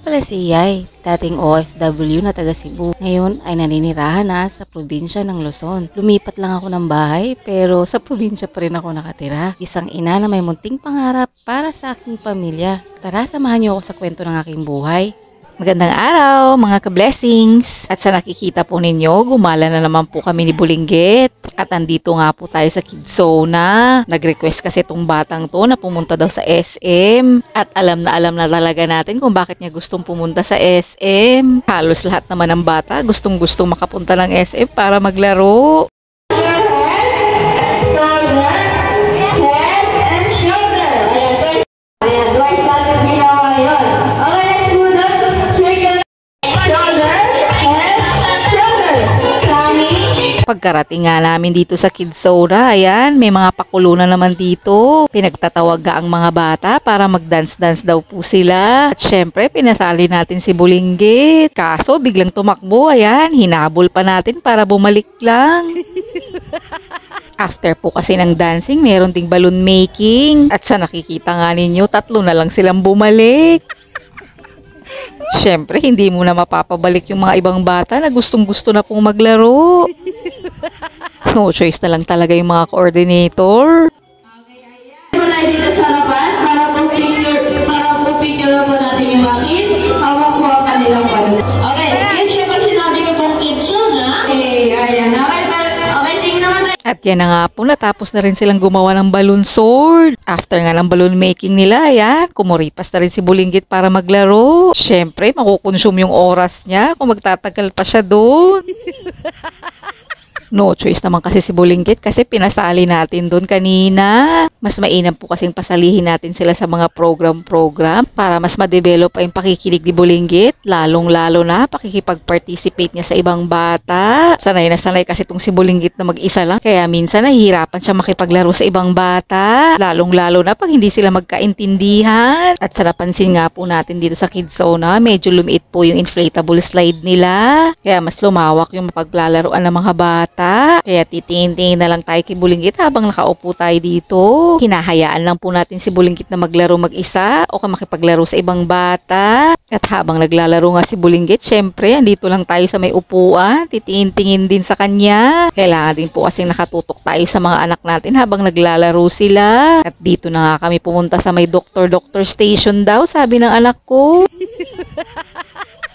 pala si Yay, dating OFW na taga Cebu. Ngayon ay naninirahan na sa probinsya ng Luzon. Lumipat lang ako ng bahay pero sa probinsya pa rin ako nakatira. Isang ina na may munting pangarap para sa aking pamilya. Tara, samahan niyo ako sa kwento ng aking buhay. Magandang araw mga ka-blessings! At sa nakikita po ninyo, gumala na naman po kami ni Bulinggit. At andito nga po tayo sa Kids Zona. Nag-request kasi itong batang to na pumunta daw sa SM. At alam na talaga natin kung bakit niya gustong pumunta sa SM. Halos lahat naman ng bata gustong makapunta ng SM para maglaro. Pagkarating nga namin dito sa Kids Zona, ayan, may mga pakulunan naman dito. Pinagtatawag nga ang mga bata para mag-dance-dance daw po sila. At syempre, pinasali natin si Bulinggit. Kaso, biglang tumakbo, ayan, hinabol pa natin para bumalik lang. After po kasi ng dancing, meron ding balloon making. At sa nakikita nga ninyo, 3 na lang silang bumalik. Siyempre, hindi mo na mapapabalik yung mga ibang bata na gustong-gusto na pong maglaro. No choice na lang talaga yung mga coordinator. Okay, ayan. Mula dito sa harapan, para po picture po natin yung mga kids. Hawak po ang kanilang balon. Okay, kids, yung pag sinabi ko pong kids yun, ha? Okay, ayan. Okay, tingin naman tayo. At yan na nga po, natapos na rin silang gumawa ng balloon sword. After nga ng balloon making nila, ayan, kumuripas na rin si Bulinggit para maglaro. Siyempre, makukonsume yung oras niya kung magtatagal pa siya doon. No choice naman kasi si Bulinggit kasi pinasali natin doon kanina. Mas mainam po kasing pasalihin natin sila sa mga program para mas ma-develop pa yung pakikinig ni Bulinggit. Lalong-lalo na pakikipag-participate niya sa ibang bata. Sanay na sanay kasi itong si Bulinggit na mag-isa lang. Kaya minsan nahihirapan siya makipaglaro sa ibang bata. Lalong-lalo na pag hindi sila magkaintindihan. At sa napansin nga po natin dito sa Kids Zona, medyo lumiit po yung inflatable slide nila. Kaya mas lumawak yung mapaglalaroan ng mga bata. Kaya titingin-tingin na lang tayo kay Bulinggit habang nakaupo tayo dito. Hinahayaan lang po natin si Bulinggit na maglaro mag-isa o makipaglaro sa ibang bata. At habang naglalaro nga si Bulinggit, syempre, andito lang tayo sa may upuan. Titingin-tingin din sa kanya. Kailangan din po kasi nakatutok tayo sa mga anak natin habang naglalaro sila. At dito na nga kami pumunta sa may doctor station daw, sabi ng anak ko.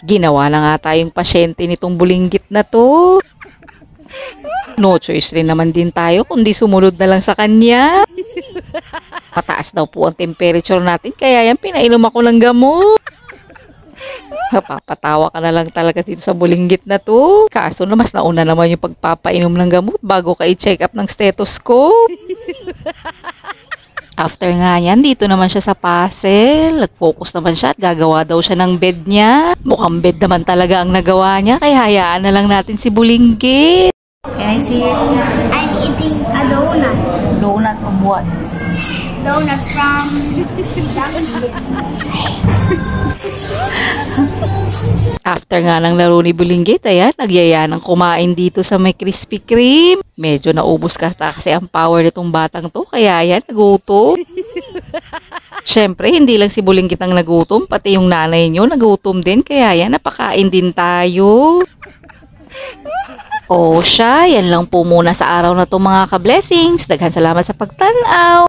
Ginawa na nga tayong pasyente nitong Bulinggit na to. No choice rin naman din tayo kundi sumunod na lang sa kanya. Mataas daw po ang temperature natin kaya yan pinainom ako ng gamot. Napapatawa ka na lang talaga dito sa Bulinggit na to. Kaso na mas nauna naman yung pagpapainom ng gamot bago ka i-check up ng stethoscope. After nga yan, dito naman siya sa puzzle. Nag-focus naman siya at gagawa daw siya ng bed niya. Mukhang bed naman talaga ang nagawa niya kaya hayaan na lang natin si Bulinggit. Can I see it? I'm eating a donut. Donut of what? Donut from After nga ng laro ni Bulinggit, ayan, nagyaya ng kumain dito sa may Krispy Kreme. Medyo naubos kasi ang power nitong batang to, kaya ayan, nagutom. Siyempre, hindi lang si Bulinggit ang nagutom, pati yung nanay nyo nagutom din, kaya ayan, napakain din tayo. O siya, yan lang po muna sa araw na to mga ka-blessings. Daghan salamat sa pagtanaw.